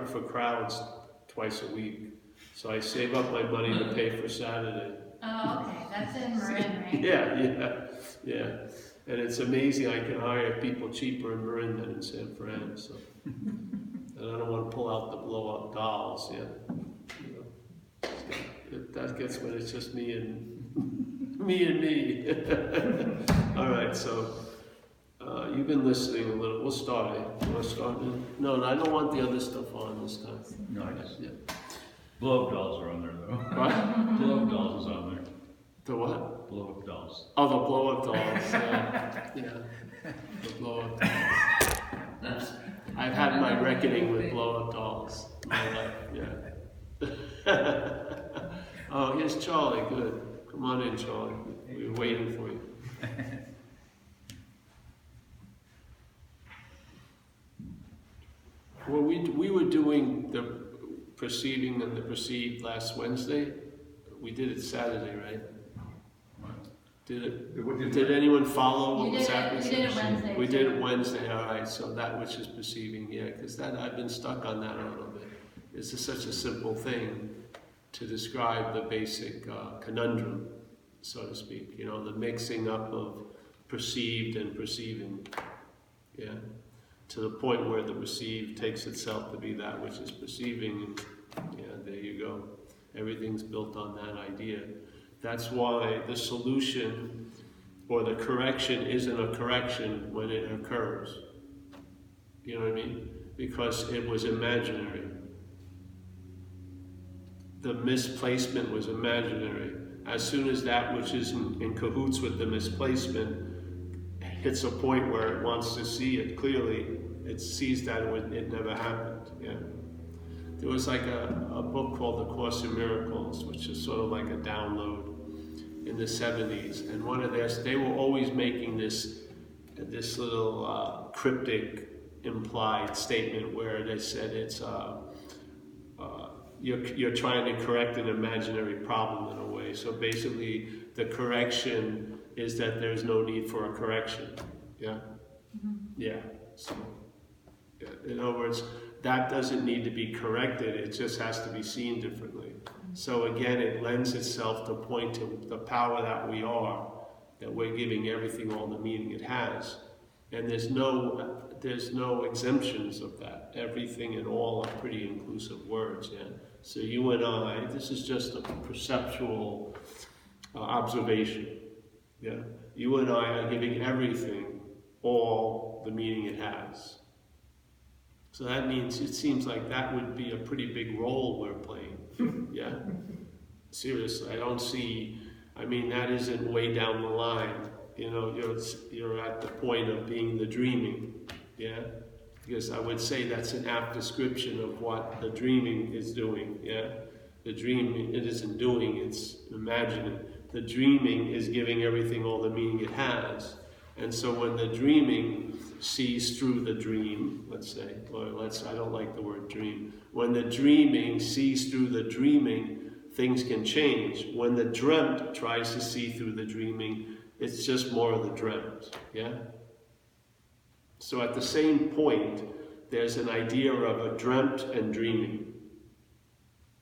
for crowds twice a week. So I save up my money to pay for Saturday. Oh, okay. That's in Marin, right? Yeah. And it's amazing I can hire people cheaper in Marin than in San Fran. So, and I don't want to pull out the blow-up dolls. Yeah, that gets when it's just me and me. All right, so you've been listening a little. We'll start. You want to start? No, I don't want the other stuff on this time. No, I just. Yeah. Blow-up dolls are on there, though. What? Blow-up dolls is on there. The what? Blow-up dolls. Oh, the blow-up dolls. Yeah. The blow-up dolls. I've had my reckoning with blow-up dolls in my life. Yeah. Oh, here's Charlie. Good. Come on in, Charlie. We were waiting for you. Well, we were doing the perceiving and the perceived last Wednesday. We did it Saturday, right? Did anyone follow what was happening? We did it Wednesday. We did it Wednesday, all right. So that which is perceiving, yeah, because I've been stuck on that a little bit. It's just such a simple thing to describe the basic conundrum, so to speak. You know, the mixing up of perceived and perceiving, yeah, to the point where the perceived takes itself to be that which is perceiving. And, yeah, there you go. Everything's built on that idea. That's why the solution or the correction isn't a correction when it occurs. You know what I mean? Because it was imaginary. The misplacement was imaginary. As soon as that which is in cahoots with the misplacement hits a point where it wants to see it clearly, it sees that it never happened. Yeah. There was like a book called The Course in Miracles, which is sort of like a download in the 70s, and one of theirs, they were always making this little cryptic implied statement where they said it's you're trying to correct an imaginary problem in a way. So basically, the correction is that there's no need for a correction. Yeah, yeah. So, yeah. In other words, that doesn't need to be corrected. It just has to be seen differently. So again, it lends itself to point to the power that we are, that we're giving everything all the meaning it has. And there's no exemptions of that. Everything and all are pretty inclusive words. Yeah. So you and I, this is just a perceptual observation. Yeah. You and I are giving everything all the meaning it has. So that means it seems like that would be a pretty big role we're playing. Yeah? Seriously, I don't see, I mean, that isn't way down the line. You know, you're at the point of being the dreaming. Yeah? Because I would say that's an apt description of what the dreaming is doing. Yeah? The dreaming, it isn't doing, it's imagining. The dreaming is giving everything all the meaning it has. And so when the dreaming sees through the dream, let's say, or I don't like the word dream. When the dreaming sees through the dreaming, things can change. When the dreamt tries to see through the dreaming, it's just more of the dreamt, yeah? So at the same point, there's an idea of a dreamt and dreaming.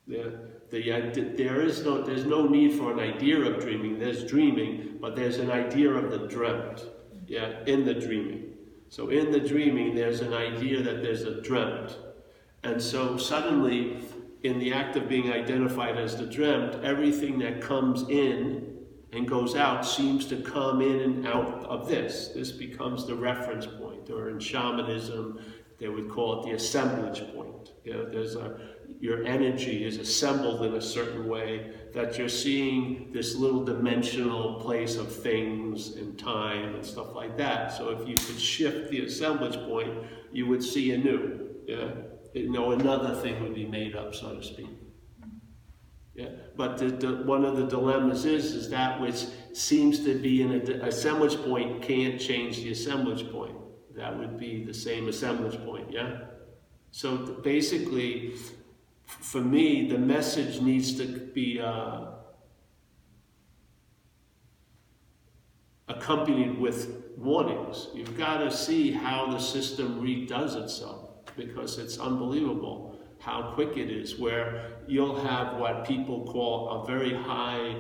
Yeah? There's no need for an idea of dreaming. There's dreaming, but there's an idea of the dreamt, yeah, in the dreaming. So in the dreaming, there's an idea that there's a dreamt. And so suddenly, in the act of being identified as the dreamt, everything that comes in and goes out seems to come in and out of this. This becomes the reference point, or in shamanism, they would call it the assemblage point. You know, your energy is assembled in a certain way that you're seeing this little dimensional place of things and time and stuff like that. So if you could shift the assemblage point, you would see anew. Yeah? You know, another thing would be made up, so to speak. Yeah? But one of the dilemmas is that which seems to be in an assemblage point can't change the assemblage point. That would be the same assemblage point, yeah? So basically, for me, the message needs to be accompanied with warnings. You've got to see how the system redoes itself, because it's unbelievable. how quick it is, where you'll have what people call a very high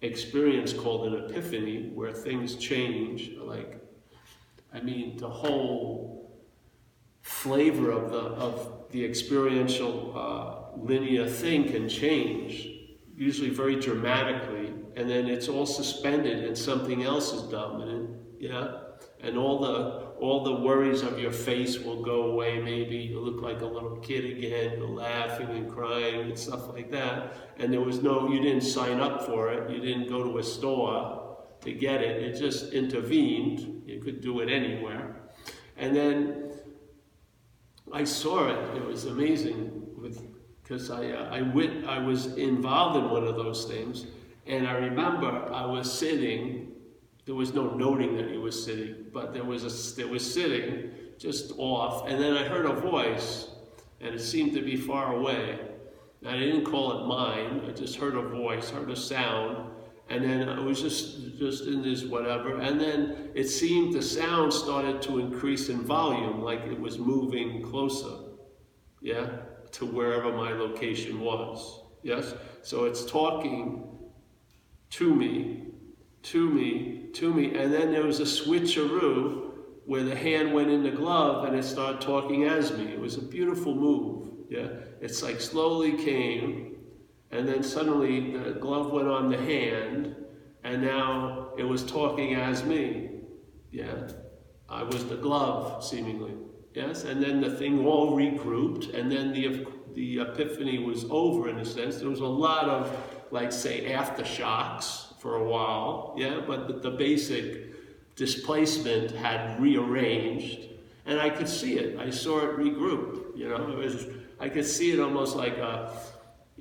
experience called an epiphany, where things change. Like, I mean, the whole flavor of the experiential linear thing can change, usually very dramatically, and then it's all suspended and something else is dominant, yeah? And all the worries of your face will go away. Maybe you look like a little kid again, you're laughing and crying and stuff like that. And you didn't sign up for it, you didn't go to a store to get it, it just intervened. You could do it anywhere. And then I saw it, it was amazing, because I was involved in one of those things, and I remember I was sitting. There was no noting that he was sitting, but there was sitting just off, and then I heard a voice, and it seemed to be far away. I didn't call it mine, I just heard a voice, heard a sound, and then I was just in this whatever, and then it seemed the sound started to increase in volume, like it was moving closer, yeah, to wherever my location was, yes? So it's talking to me, and then there was a switcheroo where the hand went in the glove and it started talking as me. It was a beautiful move, yeah? It's like slowly came, and then suddenly the glove went on the hand, and now it was talking as me, yeah? I was the glove, seemingly, yes? And then the thing all regrouped, and then the epiphany was over, in a sense. There was a lot of, like, say, aftershocks for a while, yeah, but the basic displacement had rearranged, and I could see it. I saw it regroup, you know. I could see it almost like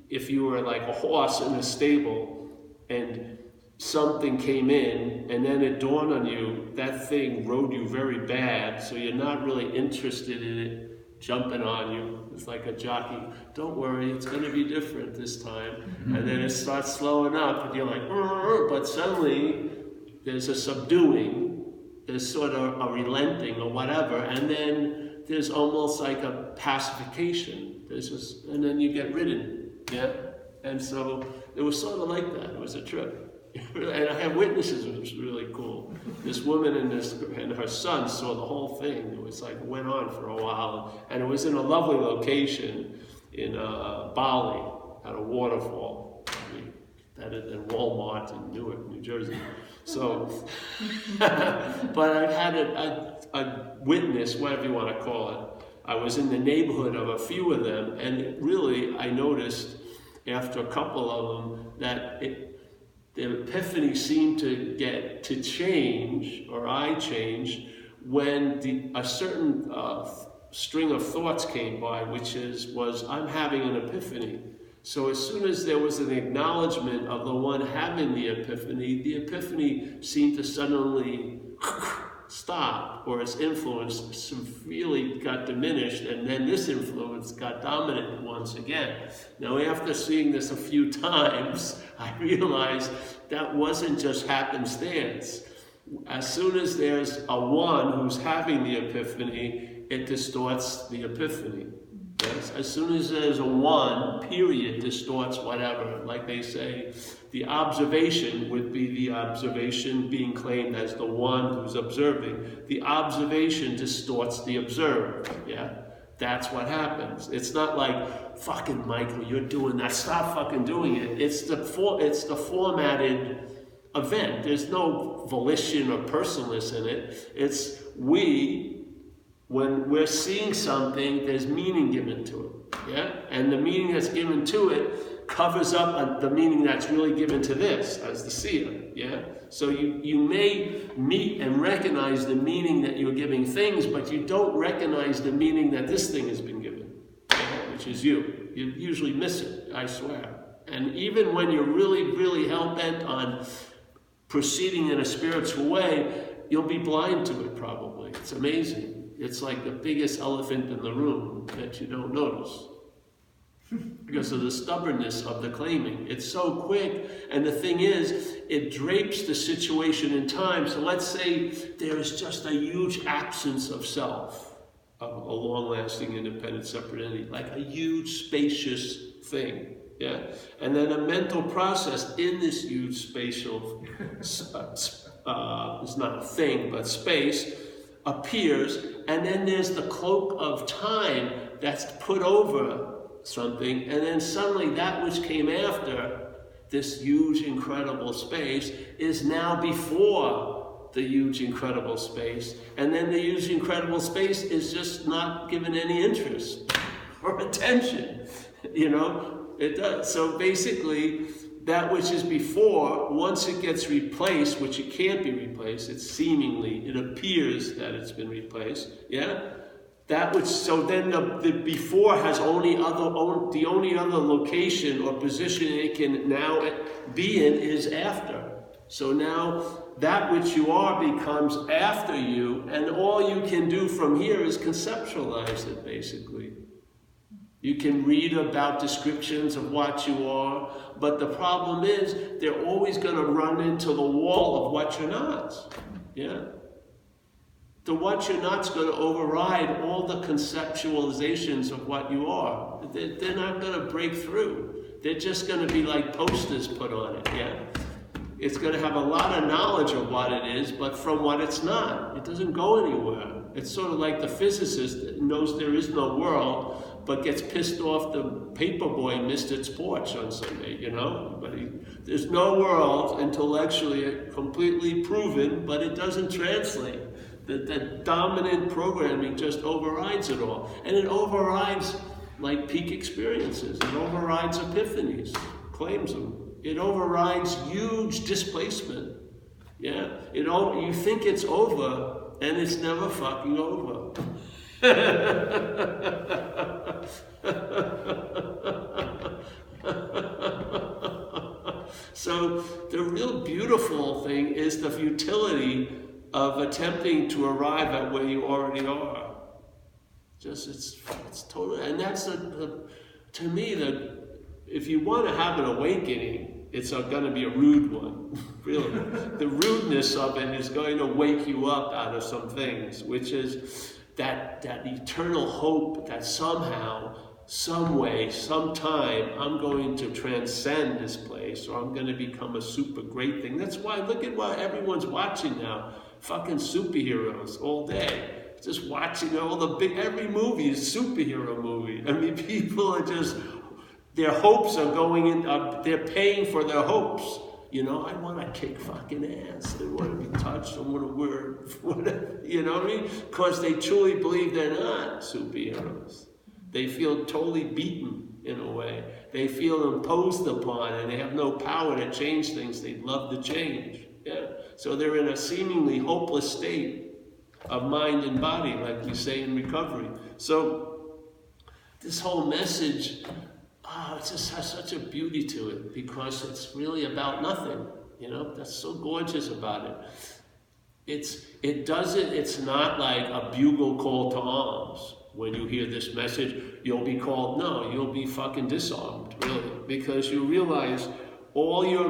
if you were like a horse in a stable, and something came in, and then it dawned on you that thing rode you very bad, so you're not really interested in it jumping on you. It's like a jockey. Don't worry, it's going to be different this time. And then it starts slowing up, and you're like, but suddenly there's a subduing, there's sort of a relenting or whatever, and then there's almost like a pacification. And then you get ridden, yeah? And so it was sort of like that. It was a trip. And I had witnesses. It was really cool. This woman and her son saw the whole thing. It was like, went on for a while, and it was in a lovely location in Bali, at a waterfall, better than Walmart in Newark, New Jersey. So, but I had a witness, whatever you want to call it. I was in the neighborhood of a few of them, and really I noticed after a couple of them that the epiphany seemed to change, or I changed, when a certain string of thoughts came by, which was I'm having an epiphany. So as soon as there was an acknowledgement of the one having the epiphany seemed to suddenly stop, or its influence severely got diminished, and then this influence got dominant once again. Now, after seeing this a few times, I realized that wasn't just happenstance. As soon as there's a one who's having the epiphany, it distorts the epiphany. Yes? As soon as there's a one, period, distorts whatever. Like they say, the observation would be the observation being claimed as the one who's observing. The observation distorts the observed, yeah? That's what happens. It's not like, fucking Michael, you're doing that, stop fucking doing it. It's the formatted event. There's no volition or personalness in it. It's when we're seeing something, there's meaning given to it, yeah? And the meaning that's given to it covers up the meaning that's really given to this as the seer, yeah? So you may meet and recognize the meaning that you're giving things, but you don't recognize the meaning that this thing has been given, which is you. You usually miss it, I swear. And even when you're really, really hell-bent on proceeding in a spiritual way, you'll be blind to it probably. It's amazing. It's like the biggest elephant in the room that you don't notice because of the stubbornness of the claiming. It's so quick, and the thing is, it drapes the situation in time. So let's say there is just a huge absence of self. of a long-lasting, independent, separate entity, like a huge, spacious thing. Yeah, and then a mental process in this huge spatial, it's not a thing, but space, appears, and then there's the cloak of time that's put over something, and then suddenly that which came after this huge, incredible space is now before the huge, incredible space, and then the huge, incredible space is just not given any interest or attention, you know? It does. So basically, that which is before, once it gets replaced, which it can't be replaced, it appears that it's been replaced, yeah? That which, so then the before has the only other location or position it can now be in is after. So now that which you are becomes after you, and all you can do from here is conceptualize it, basically. You can read about descriptions of what you are, but the problem is they're always going to run into the wall of what you're not. Yeah? The what you're not's going to override all the conceptualizations of what you are. They're not going to break through. They're just going to be like posters put on it. Yeah? It's going to have a lot of knowledge of what it is, but from what it's not. It doesn't go anywhere. It's sort of like the physicist that knows there is no world, but gets pissed off the paperboy missed its porch on Sunday, you know? But there's no world intellectually completely proven, but it doesn't translate. The dominant programming just overrides it all. And it overrides like peak experiences. It overrides epiphanies, claims them. It overrides huge displacement. Yeah? You think it's over, and it's never fucking over. So the real beautiful thing is the futility of attempting to arrive at where you already are. It's totally, and that's to me, if you want to have an awakening, it's going to be a rude one, really. The rudeness of it is going to wake you up out of some things, which is that eternal hope that somehow, some way, sometime, I'm going to transcend this place, or I'm going to become a super great thing. That's why, look at what everyone's watching now. Fucking superheroes all day. Just watching every movie is a superhero movie. I mean, people are just, their hopes are going in, they're paying for their hopes. You know, I want to kick fucking ass. I want to be touched. I want to wear, whatever, you know what I mean? Because they truly believe they're not superheroes. They feel totally beaten in a way. They feel imposed upon and they have no power to change things they'd love to change. Yeah. So they're in a seemingly hopeless state of mind and body, like we say in recovery. So this whole message, it just has such a beauty to it because it's really about nothing. You know, that's so gorgeous about it. It's not like a bugle call to arms. When you hear this message, you'll be called, no, you'll be fucking disarmed, really. Because you realize all your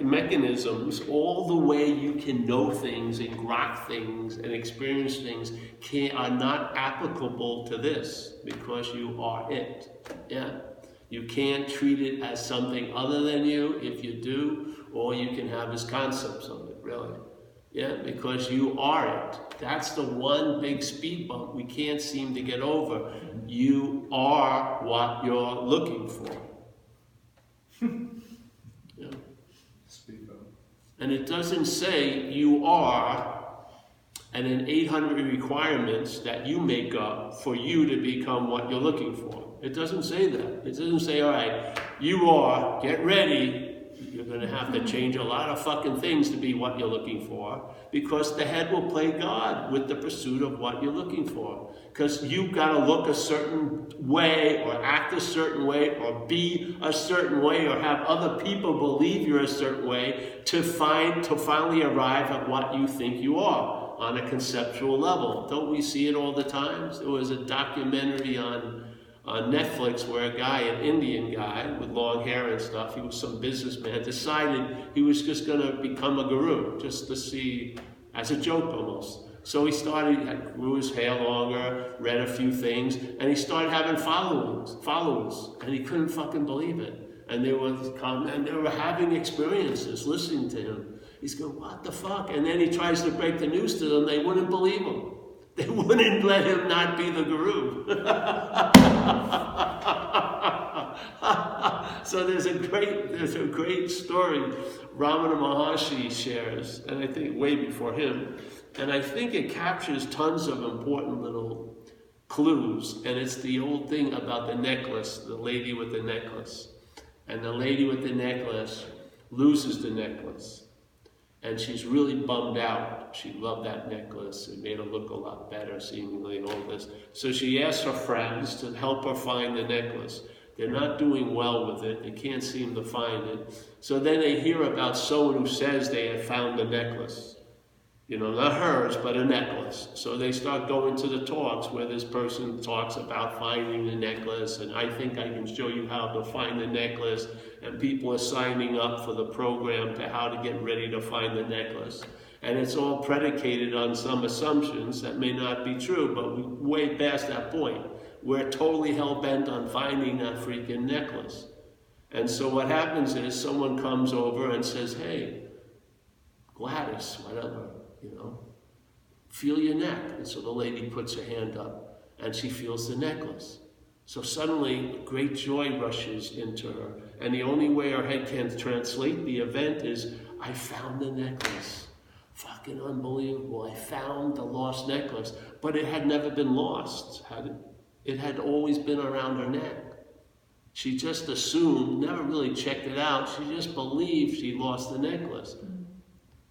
mechanisms, all the way you can know things and grok things and experience things are not applicable to this because you are it. Yeah. You can't treat it as something other than you. If you do, all you can have is concepts of it, really. Yeah, because you are it. That's the one big speed bump we can't seem to get over. You are what you're looking for. Yeah. Speed bump. And it doesn't say you are, and then 800 requirements that you make up for you to become what you're looking for. It doesn't say that. It doesn't say, all right, you are, get ready. You're going to have to change a lot of fucking things to be what you're looking for, because the head will play God with the pursuit of what you're looking for. Because you've got to look a certain way, or act a certain way, or be a certain way, or have other people believe you're a certain way to finally arrive at what you think you are on a conceptual level. Don't we see it all the time? There was a documentary on Netflix where a guy, an Indian guy with long hair and stuff, he was some businessman, decided he was just going to become a guru, just to see, as a joke almost. So he grew his hair longer, read a few things, and he started having followers, and he couldn't fucking believe it. And they were having experiences listening to him. He's going, what the fuck? And then he tries to break the news to them, they wouldn't believe him. They wouldn't let him not be the guru. So there's a great story Ramana Maharshi shares, and I think way before him, and I think it captures tons of important little clues, and it's the old thing about the necklace, the lady with the necklace. And the lady with the necklace loses the necklace. And she's really bummed out. She loved that necklace. It made her look a lot better, seemingly, and all this. So she asks her friends to help her find the necklace. They're not doing well with it. They can't seem to find it. So then they hear about someone who says they have found the necklace. You know, not hers, but a necklace. So they start going to the talks where this person talks about finding the necklace, and I think I can show you how to find the necklace, and people are signing up for the program to how to get ready to find the necklace. And it's all predicated on some assumptions that may not be true, but we're way past that point. We're totally hell-bent on finding that freaking necklace. And so what happens is someone comes over and says, hey, Gladys, whatever, you know, feel your neck. And so the lady puts her hand up and she feels the necklace. So suddenly great joy rushes into her. And the only way her head can translate the event is, I found the necklace. Fucking unbelievable. I found the lost necklace. But it had never been lost, had it? It had always been around her neck. She just assumed, never really checked it out. She just believed she lost the necklace.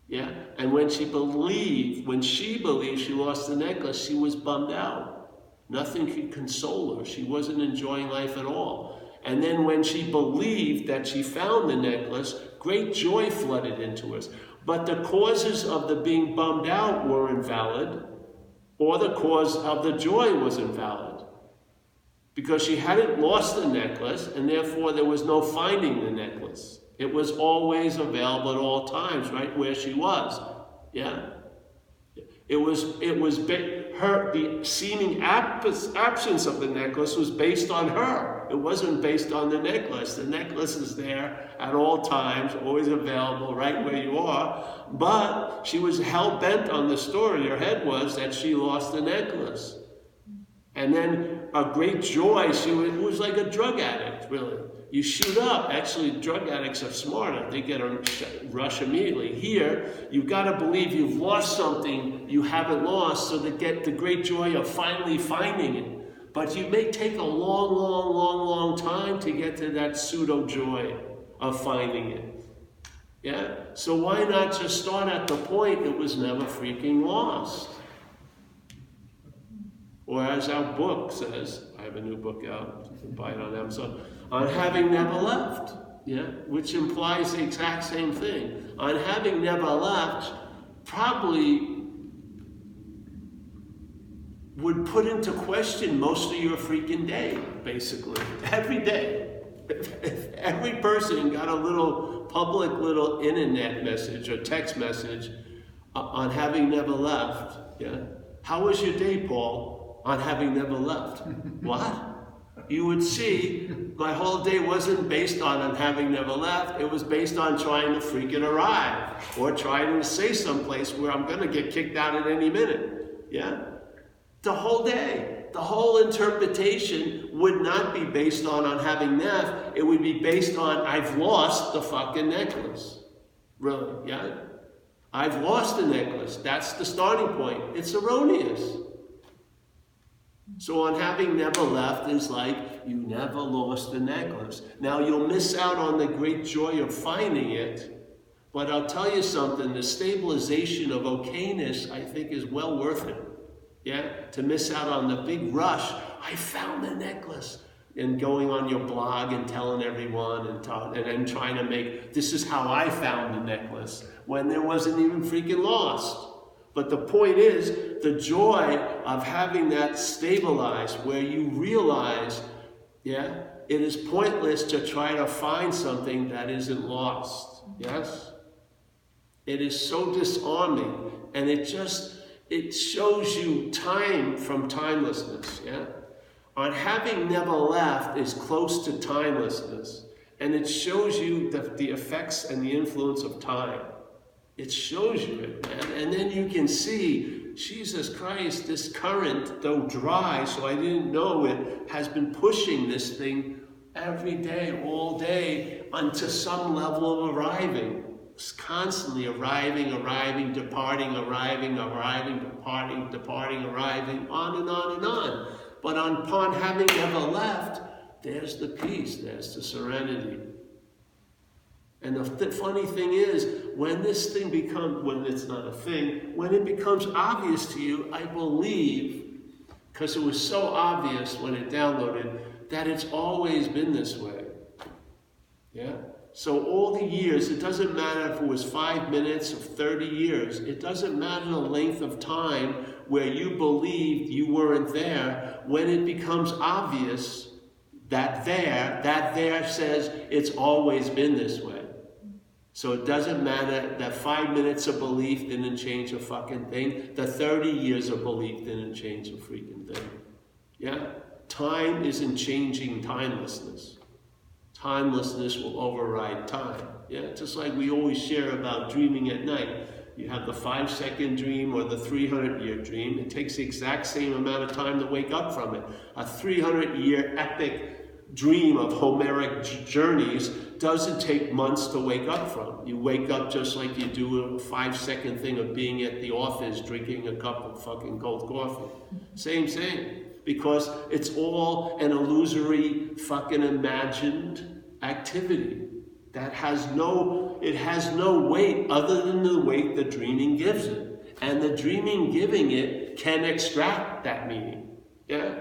Yeah, and when she believed she lost the necklace, she was bummed out. Nothing could console her. She wasn't enjoying life at all. And then when she believed that she found the necklace, great joy flooded into her. But the causes of the being bummed out were invalid, or the cause of the joy was invalid. Because she hadn't lost the necklace, and therefore there was no finding the necklace. It was always available at all times, right where she was. Yeah. The seeming absence of the necklace was based on her. It wasn't based on the necklace. The necklace is there at all times, always available, right where you are. But she was hell-bent on the story. Her head was that she lost the necklace. And then a great joy, it was like a drug addict, really. You shoot up. Actually, drug addicts are smarter. They get a rush immediately. Here, you've got to believe you've lost something you haven't lost, so to get the great joy of finally finding it. But you may take a long time to get to that pseudo joy of finding it. Yeah? So why not just start at the point it was never freaking lost? Or as our book says, I have a new book out, you can buy it on Amazon, on having never left, yeah, which implies the exact same thing. On having never left probably would put into question most of your freaking day, basically, every day. If every person got a little public little internet message or text message on having never left, yeah, how was your day, Paul, on having never left? What? You would see my whole day wasn't based on having never left. It was based on trying to freaking arrive or trying to say someplace where I'm going to get kicked out at any minute. Yeah? The whole day. The whole interpretation would not be based on having left. It would be based on I've lost the fucking necklace. Really? Yeah? I've lost the necklace. That's the starting point. It's erroneous. So on having never left is like, you never lost the necklace. Now you'll miss out on the great joy of finding it, but I'll tell you something, the stabilization of okayness, I think, is well worth it. Yeah? To miss out on the big rush, I found the necklace, and going on your blog and telling everyone and then trying to make, this is how I found the necklace, when there wasn't even freaking lost. But the point is, the joy of having that stabilized, where you realize, yeah, it is pointless to try to find something that isn't lost. Yes? It is so disarming, and it it shows you time from timelessness, yeah? On having never left is close to timelessness, and it shows you the effects and the influence of time. It shows you it, man. And then you can see, Jesus Christ, this current, though dry, so I didn't know it, has been pushing this thing every day, all day, onto some level of arriving. It's constantly arriving, departing, departing, arriving, on and on and on. But upon having never left, there's the peace, there's the serenity. And the funny thing is, when this thing becomes, when it's not a thing, when it becomes obvious to you, I believe, because it was so obvious when it downloaded, that it's always been this way. Yeah? So all the years, it doesn't matter if it was 5 minutes or 30 years, it doesn't matter the length of time where you believed you weren't there, when it becomes obvious that there says it's always been this way. So it doesn't matter that 5 minutes of belief didn't change a fucking thing, the 30 years of belief didn't change a freaking thing. Yeah? Time isn't changing timelessness. Timelessness will override time. Yeah, just like we always share about dreaming at night. You have the 5-second dream or the 300-year dream. It takes the exact same amount of time to wake up from it. A 300-year epic dream of Homeric journeys doesn't take months to wake up from. You wake up just like you do a 5-second thing of being at the office drinking a cup of fucking cold coffee. Same. Because it's all an illusory, fucking imagined activity that has no weight other than the weight the dreaming gives it. And the dreaming giving it can extract that meaning. Yeah?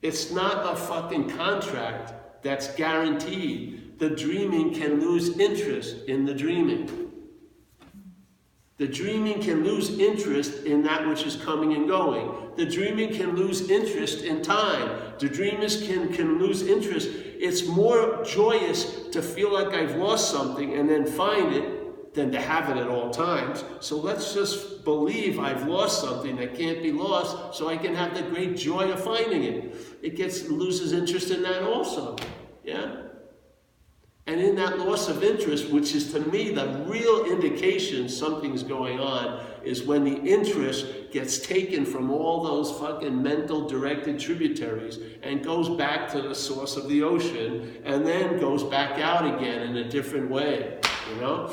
It's not a fucking contract that's guaranteed. The dreaming can lose interest in the dreaming. The dreaming can lose interest in that which is coming and going. The dreaming can lose interest in time. The dreamers can lose interest. It's more joyous to feel like I've lost something and then find it than to have it at all times. So let's just believe I've lost something that can't be lost so I can have the great joy of finding it. It loses interest in that also. Yeah? And in that loss of interest, which is to me the real indication something's going on, is when the interest gets taken from all those fucking mental directed tributaries and goes back to the source of the ocean and then goes back out again in a different way, you know?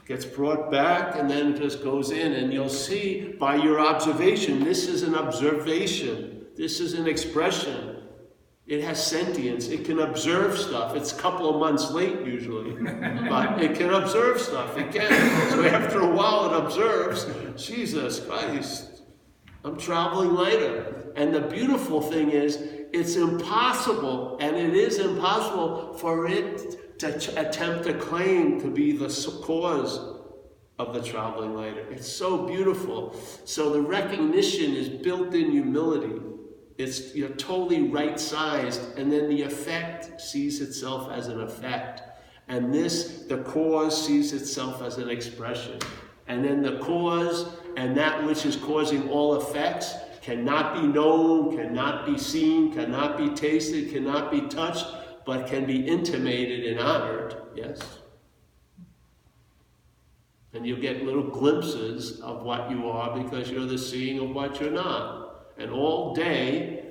Gets brought back and then just goes in, and you'll see by your observation, this is an observation, this is an expression. It has sentience. It can observe stuff. It's a couple of months late usually, but it can observe stuff. It can. So after a while it observes, Jesus Christ, I'm traveling later. And the beautiful thing is, it's impossible, and it is impossible for it to attempt to claim to be the cause of the traveling later. It's so beautiful. So the recognition is built-in humility. You're totally right-sized, and then the effect sees itself as an effect. And the cause sees itself as an expression. And then the cause and that which is causing all effects cannot be known, cannot be seen, cannot be tasted, cannot be touched, but can be intimated and honored, yes? And you get little glimpses of what you are because you're the seeing of what you're not. And all day,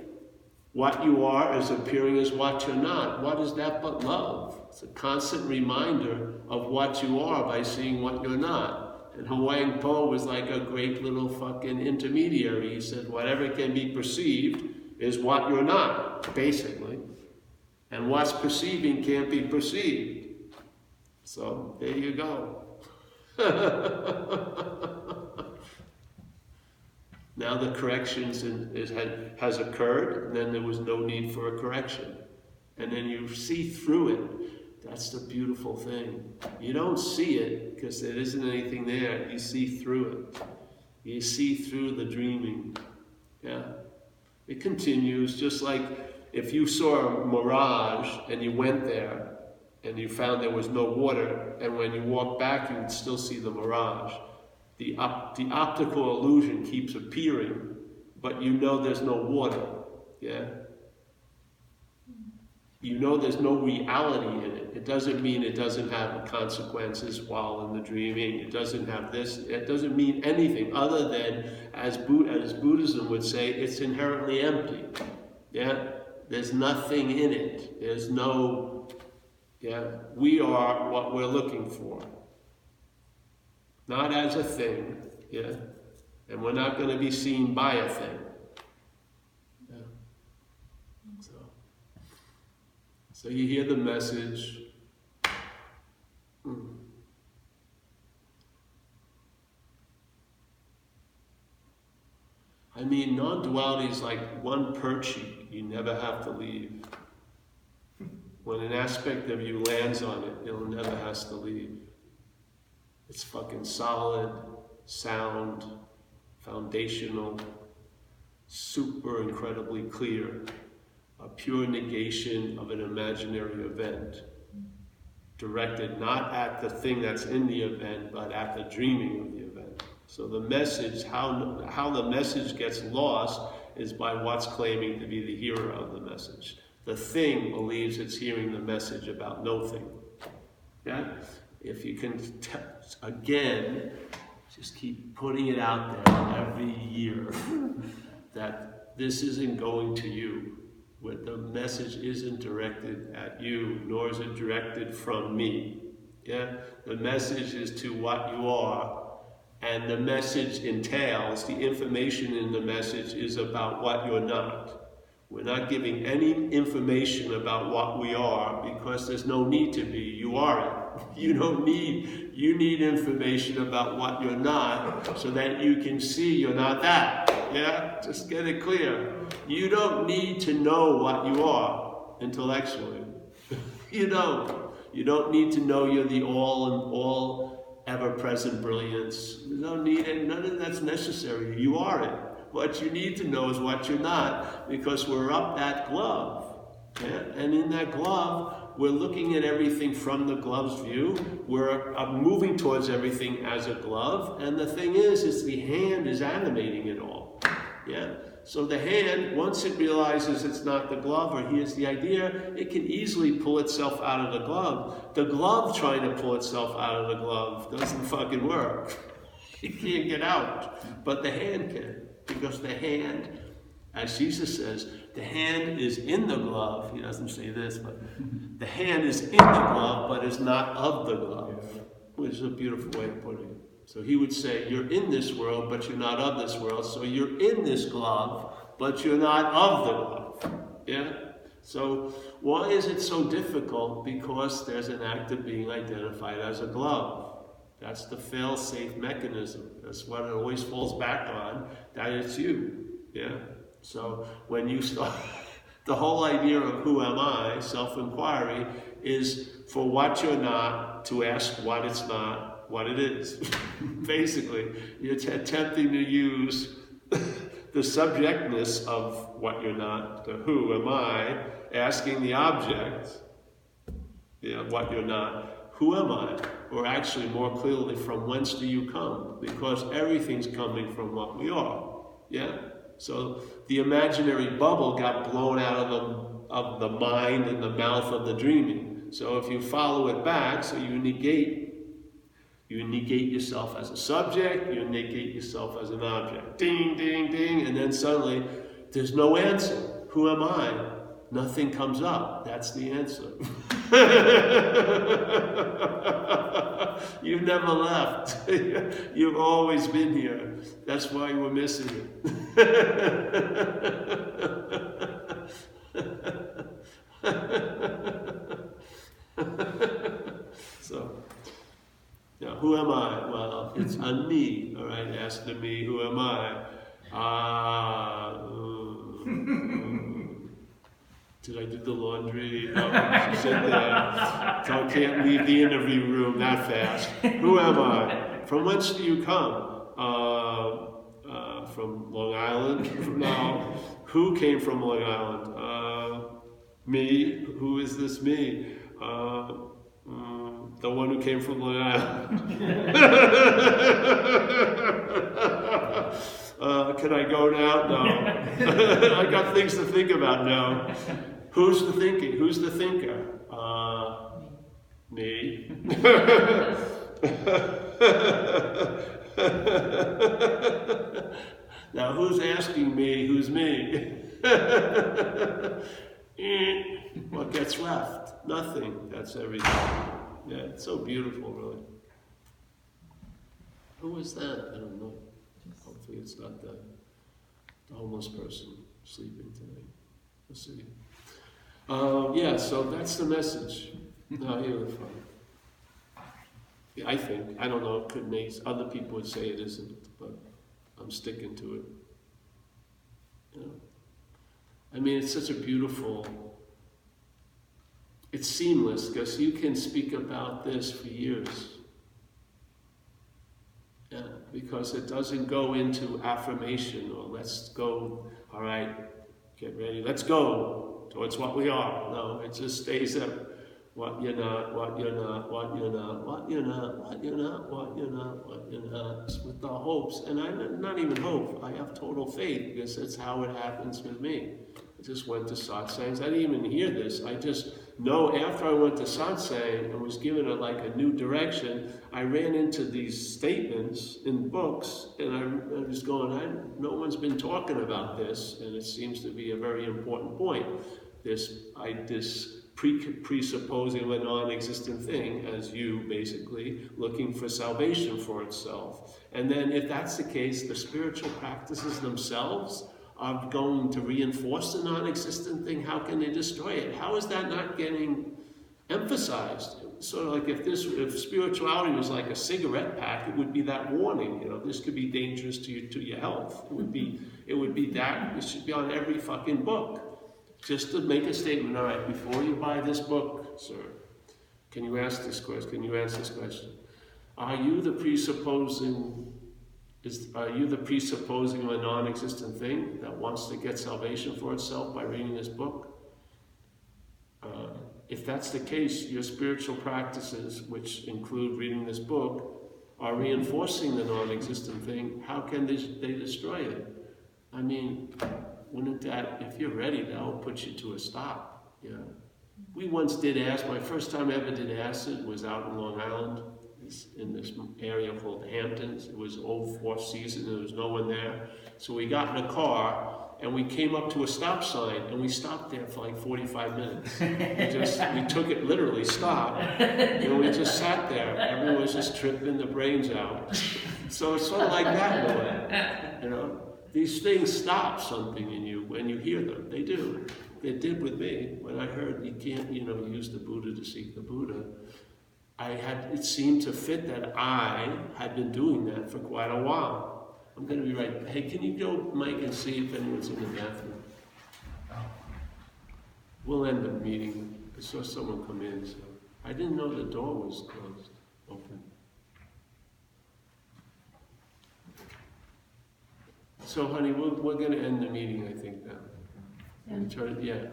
what you are is appearing as what you're not. What is that but love? It's a constant reminder of what you are by seeing what you're not. And Huang Po was like a great little fucking intermediary. He said, whatever can be perceived is what you're not, basically. And what's perceiving can't be perceived. So, there you go. Now the correction has occurred, and then there was no need for a correction. And then you see through it. That's the beautiful thing. You don't see it because there isn't anything there. You see through it. You see through the dreaming. Yeah. It continues, just like if you saw a mirage and you went there and you found there was no water, and when you walked back you would still see the mirage. the optical illusion keeps appearing, but you know there's no water, yeah? You know there's no reality in it. It doesn't mean it doesn't have consequences while in the dreaming. It doesn't have this. It doesn't mean anything other than, as Buddhism would say, it's inherently empty. Yeah? There's nothing in it. There's no, yeah? We are what we're looking for. Not as a thing, yeah? And we're not going to be seen by a thing. Yeah? So you hear the message. I mean, non-duality is like one perchy. You never have to leave. When an aspect of you lands on it, it never has to leave. It's fucking solid, sound, foundational, super incredibly clear. A pure negation of an imaginary event, directed not at the thing that's in the event, but at the dreaming of the event. So the message, how the message gets lost is by what's claiming to be the hearer of the message. The thing believes it's hearing the message about no thing. Yeah? If you can, again, just keep putting it out there every year that this isn't going to you. Where the message isn't directed at you, nor is it directed from me. Yeah? The message is to what you are, and the message entails, the information in the message is about what you're not. We're not giving any information about what we are because there's no need to be. You are it. You need information about what you're not so that you can see you're not that. Yeah? Just get it clear. You don't need to know what you are intellectually. You don't. You don't need to know you're the all ever-present brilliance. You don't need it. None of that's necessary. You are it. What you need to know is what you're not, because we're up that glove. Yeah? And in that glove, we're looking at everything from the glove's view. We're moving towards everything as a glove. And the thing is the hand is animating it all. Yeah? So the hand, once it realizes it's not the glove or hears the idea, it can easily pull itself out of the glove. The glove trying to pull itself out of the glove doesn't fucking work. It can't get out. But the hand can. Because the hand, as Jesus says, the hand is in the glove. He doesn't say this, but the hand is in the glove, but is not of the glove. Which is a beautiful way of putting it. So he would say, you're in this world, but you're not of this world. So you're in this glove, but you're not of the glove. Yeah? So why is it so difficult? Because there's an act of being identified as a glove. That's the fail-safe mechanism. That's what it always falls back on, that it's you. Yeah? So when you start, the whole idea of who am I, self-inquiry, is for what you're not to ask what it's not, what it is. Basically, you're attempting to use the subjectness of what you're not, the who am I, asking the object, what you're not, who am I? Or actually more clearly, from whence do you come? Because everything's coming from what we are. Yeah? So the imaginary bubble got blown out of the mind and the mouth of the dreaming. So if you follow it back, so you negate yourself as a subject, you negate yourself as an object. Ding, ding, ding, and then suddenly there's no answer. Who am I? Nothing comes up. That's the answer. You've never left. You've always been here. That's why we're missing it. So, now, who am I? Well, it's a me, all right? Ask the me, who am I? Did I do the laundry? No, she's in there. So I can't leave the interview room that fast. Who am I? From whence do you come? From Long Island? No. Who came from Long Island? Me. Who is this me? The one who came from Long Island. Can I go now? No. I got things to think about now. Who's the thinking? Who's the thinker? Me. Now who's asking me who's me? What gets left? Nothing. That's everything. Yeah, it's so beautiful, really. Who was that? I don't know. Hopefully it's not the homeless person sleeping tonight. We'll see. Yeah, so that's the message. No, you were fine. I think. I don't know. It could be. Other people would say it isn't, but I'm sticking to it. You know? I mean, it's such a beautiful... It's seamless, because you can speak about this for years. Yeah, because it doesn't go into affirmation or let's go, all right, get ready, let's go towards what we are. No, it just stays at what you're not, what you're not, what you're not, what you're not, what you're not, what you're not, what you're not, with the hopes. And not even hope, I have total faith, because that's how it happens with me. I just went to satsangs. I didn't even hear this. I just know after I went to satsang and was given a new direction, I ran into these statements in books, and I was going, no one's been talking about this, and it seems to be a very important point. This presupposing of a non-existent thing as you basically looking for salvation for itself. And then if that's the case, the spiritual practices themselves are going to reinforce the non-existent thing. How can they destroy it? How is that not getting emphasized? Sort of like if spirituality was like a cigarette pack, it would be that warning. You know, this could be dangerous to your health. It would be that. It should be on every fucking book. Just to make a statement. All right, before you buy this book, sir, can you ask this question? Can you answer this question? Are you the presupposing of a non-existent thing that wants to get salvation for itself by reading this book? If that's the case, your spiritual practices, which include reading this book, are reinforcing the non-existent thing. How can they destroy it? I mean, wouldn't that, if you're ready, that will put you to a stop. Yeah. We once did acid. My first time I ever did acid was out in Long Island, in this area called Hamptons. It was old fourth season, there was no one there. So we got in a car, and we came up to a stop sign, and we stopped there for like 45 minutes. We took it literally, stopped, and we just sat there. Everyone was just tripping the brains out. So it's sort of like that in a way, you know? These things stop something in you when you hear them. They do. It did with me. When I heard you can't, use the Buddha to seek the Buddha, it seemed to fit that I had been doing that for quite a while. I'm going to be right. Hey, can you go, Mike, and see if anyone's in the bathroom? We'll end the meeting. I saw someone come in, so I didn't know the door was closed, open. So, honey, we're going to end the meeting, I think, now. Yeah.